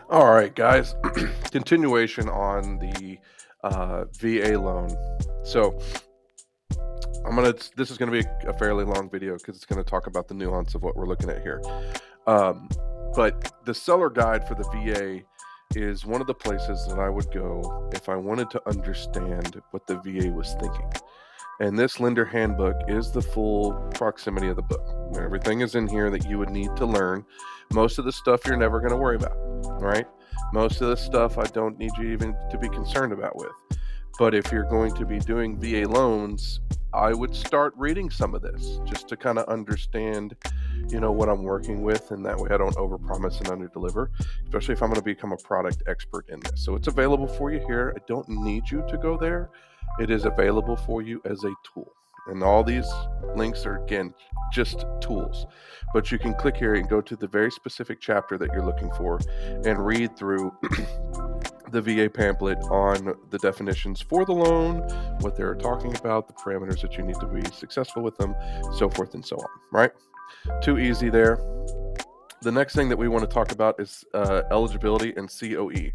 All right, guys. Continuation on the VA loan. So This is gonna be a fairly long video because it's gonna talk about the nuance of what we're looking at here. Um, but the seller guide for the VA is one of the places that I would go if I wanted to understand what the VA was thinking. And this lender handbook is the full proximity of the book. Everything is in here that you would need to learn. Most of the stuff you're never going to worry about, right? Most of the stuff I don't need you even to be concerned about with. But if you're going to be doing VA loans, I would start reading some of this just to kind of understand, what I'm working with, and that way I don't overpromise and underdeliver, especially if I'm going to become a product expert in this. So it's available for you here. I don't need you to go there. It is available for you as a tool. And all these links are, again, just tools. But you can click here and go to the very specific chapter that you're looking for and read through the VA pamphlet on the definitions for the loan, what they're talking about, the parameters that you need to be successful with them, so forth and so on, right? Too easy there. The next thing that we want to talk about is eligibility and COE,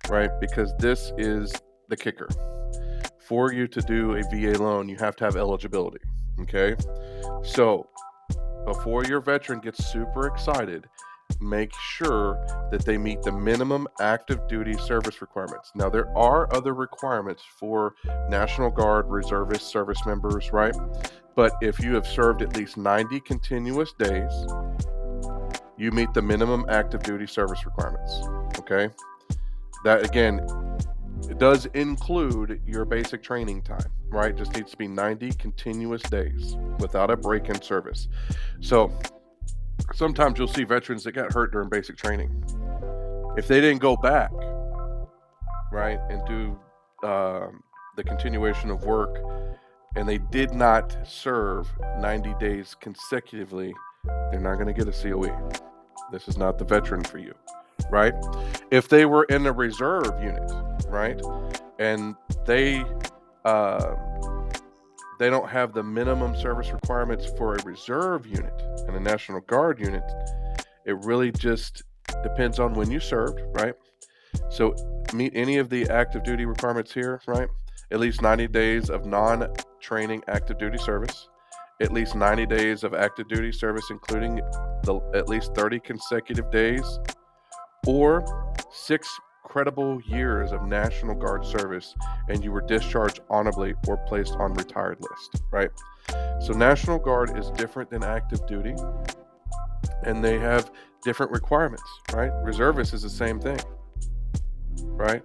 right? Because this is the kicker. For you to do a VA loan, you have to have eligibility, okay? So before your veteran gets super excited, make sure that they meet the minimum active duty service requirements. Now, there are other requirements for National Guard reservist service members, right? But if you have served at least 90 continuous days, you meet the minimum active duty service requirements, okay? That, again, it does include your basic training time, right? Just needs to be 90 continuous days without a break in service. So sometimes you'll see veterans that got hurt during basic training. If they didn't go back, right, and do the continuation of work, and they did not serve 90 days consecutively, they're not going to get a COE. This is not the veteran for you, right? If they were in a reserve unit, right, and they don't have the minimum service requirements for a reserve unit and a National Guard unit, it really just depends on when you served, right? So meet any of the active duty requirements here, right? At least 90 days of non-training active duty service, at least 90 days of active duty service, including at least 30 consecutive days, or 6 credible years of National Guard service, and you were discharged honorably or placed on retired list, right? So National Guard is different than active duty, and they have different requirements, right? Reservist is the same thing, right?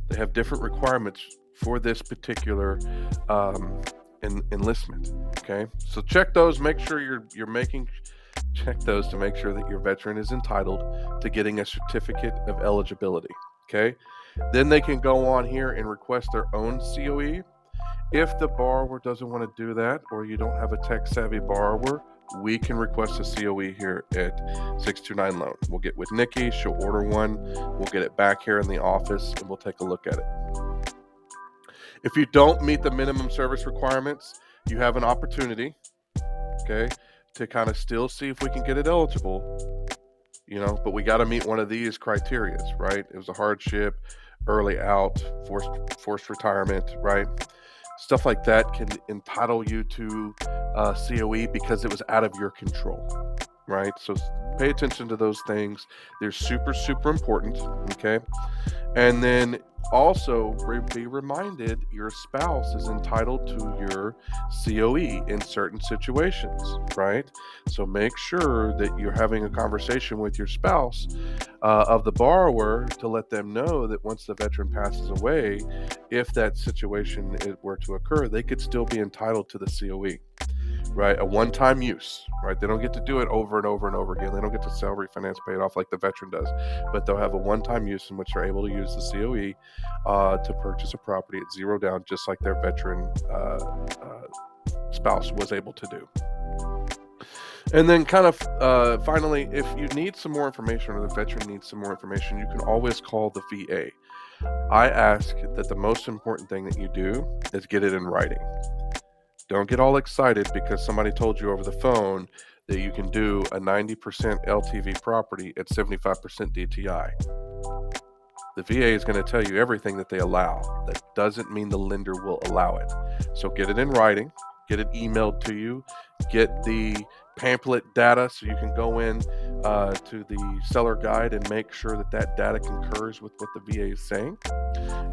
They have different requirements for this particular enlistment. Okay, so check those. Make sure check those to make sure that your veteran is entitled to getting a certificate of eligibility. Okay, then they can go on here and request their own COE. If the borrower doesn't want to do that, or you don't have a tech-savvy borrower, we can request a COE here at 629 Loan. We'll get with Nikki. She'll order one. We'll get it back here in the office, and we'll take a look at it. If you don't meet the minimum service requirements, you have an opportunity, okay, to kind of still see if we can get it eligible, but we got to meet one of these criterias, right? It was a hardship, early out, forced retirement, right? Stuff like that can entitle you to COE because it was out of your control, right? So pay attention to those things. They're super, super important, okay? And then also be reminded your spouse is entitled to your COE in certain situations, right? So make sure that you're having a conversation with your spouse of the borrower to let them know that once the veteran passes away, if that situation were to occur, they could still be entitled to the COE. Right, a one-time use, right? They don't get to do it over and over and over again. They don't get to sell, refinance, pay it off like the veteran does, but they'll have a one-time use in which they're able to use the COE to purchase a property at zero down, just like their veteran spouse was able to do. And then kind of finally, if you need some more information or the veteran needs some more information, you can always call the VA. I ask that the most important thing that you do is get it in writing. Don't get all excited because somebody told you over the phone that you can do a 90% LTV property at 75% DTI. The VA is going to tell you everything that they allow. That doesn't mean the lender will allow it. So get it in writing, get it emailed to you, get the pamphlet data so you can go in to the seller guide and make sure that that data concurs with what the VA is saying,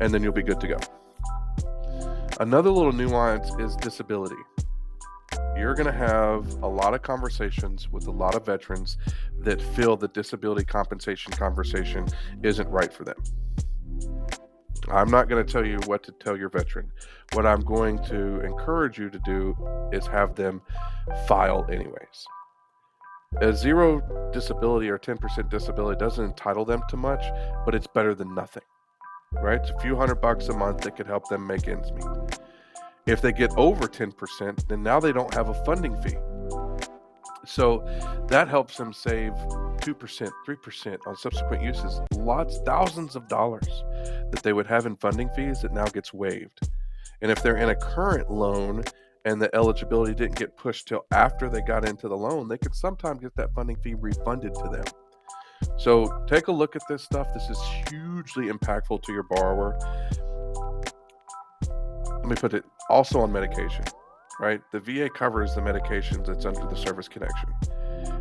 and then you'll be good to go. Another little nuance is disability. You're going to have a lot of conversations with a lot of veterans that feel the disability compensation conversation isn't right for them. I'm not going to tell you what to tell your veteran. What I'm going to encourage you to do is have them file anyways. A 0 disability or 10% disability doesn't entitle them to much, but it's better than nothing, right? It's a few $100 a month that could help them make ends meet. If they get over 10%, then now they don't have a funding fee. So that helps them save 2%, 3% on subsequent uses, thousands of dollars that they would have in funding fees that now gets waived. And if they're in a current loan and the eligibility didn't get pushed till after they got into the loan, they could sometimes get that funding fee refunded to them. So take a look at this stuff. This is hugely impactful to your borrower. Let me put it also on medication, right? The VA covers the medications that's under the service connection.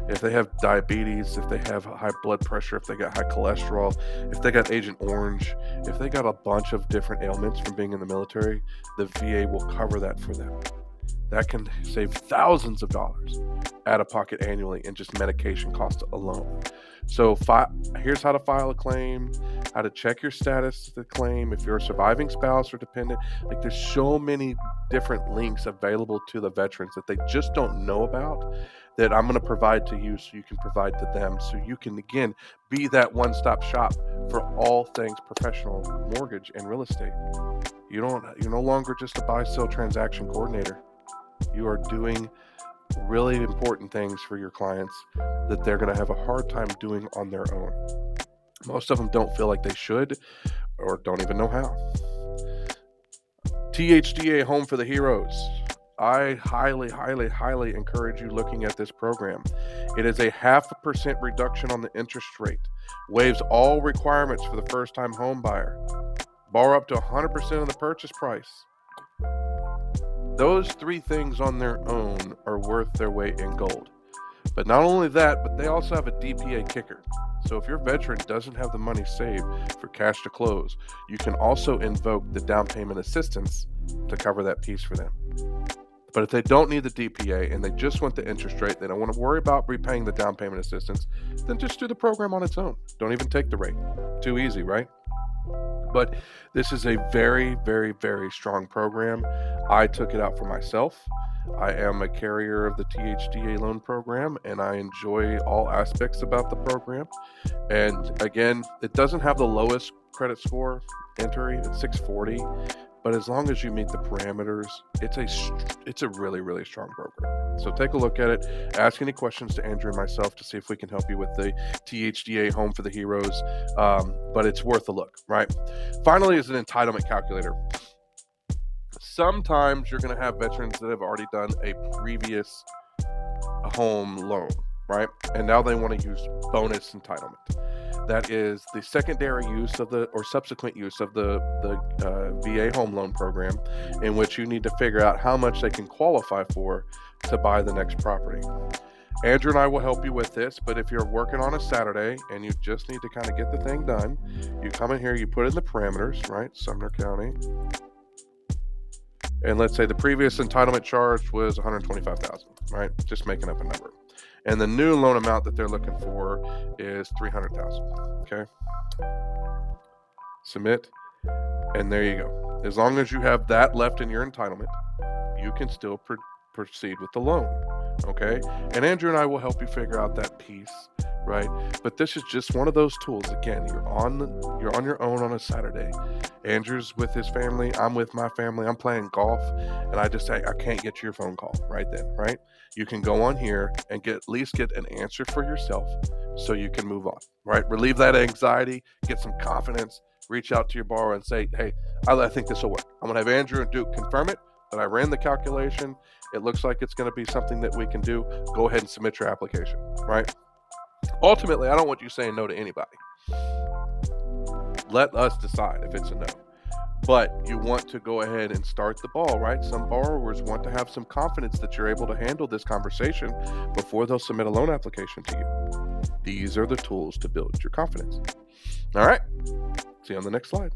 If they have diabetes, if they have high blood pressure, if they got high cholesterol, if they got Agent Orange, if they got a bunch of different ailments from being in the military, the VA will cover that for them. That can save thousands of dollars out of pocket annually in just medication costs alone. So here's how to file a claim, how to check your status of the claim, if you're a surviving spouse or dependent. Like, there's so many different links available to the veterans that they just don't know about that I'm going to provide to you so you can provide to them, so you can, again, be that one-stop shop for all things professional mortgage and real estate. You're no longer just a buy-sell transaction coordinator. You are doing really important things for your clients that they're going to have a hard time doing on their own. Most of them don't feel like they should or don't even know how. THDA Home for the Heroes. I highly, highly, highly encourage you looking at this program. It is a 0.5% reduction on the interest rate, waives all requirements for the first-time home buyer, borrow up to 100% of the purchase price. Those 3 things on their own are worth their weight in gold. But not only that, but they also have a DPA kicker. So if your veteran doesn't have the money saved for cash to close, you can also invoke the down payment assistance to cover that piece for them. But if they don't need the DPA and they just want the interest rate, they don't want to worry about repaying the down payment assistance, then just do the program on its own. Don't even take the rate. Too easy, right? But this is a very, very, very strong program. I took it out for myself. I am a carrier of the THDA loan program, and I enjoy all aspects about the program. And again, it doesn't have the lowest credit score entry at 640, but as long as you meet the parameters, it's a really, really strong program. So take a look at it. Ask any questions to Andrew and myself to see if we can help you with the THDA Home for the Heroes. But it's worth a look, right? Finally is an entitlement calculator. Sometimes you're going to have veterans that have already done a previous home loan, right? And now they want to use bonus entitlement. That is the secondary use of or subsequent use of the VA home loan program, in which you need to figure out how much they can qualify for to buy the next property. Andrew and I will help you with this, but if you're working on a Saturday and you just need to kind of get the thing done, you come in here, you put in the parameters, right? Sumner County. And let's say the previous entitlement charge was $125,000, right? Just making up a number. And the new loan amount that they're looking for is $300,000. Okay. Submit. And there you go. As long as you have that left in your entitlement, you can still proceed with the loan. Okay. And Andrew and I will help you figure out that piece, right? But this is just one of those tools. Again, you're on your own on a Saturday. Andrew's with his family. I'm with my family. I'm playing golf, and I just say I can't get your phone call right then, right? You can go on here and at least get an answer for yourself, so you can move on, right? Relieve that anxiety, get some confidence. Reach out to your borrower and say, "Hey, I think this will work. I'm gonna have Andrew and Duke confirm it. But I ran the calculation. It looks like it's going to be something that we can do. Go ahead and submit your application," right? Ultimately, I don't want you saying no to anybody. Let us decide if it's a no. But you want to go ahead and start the ball, right? Some borrowers want to have some confidence that you're able to handle this conversation before they'll submit a loan application to you. These are the tools to build your confidence. All right. See you on the next slide.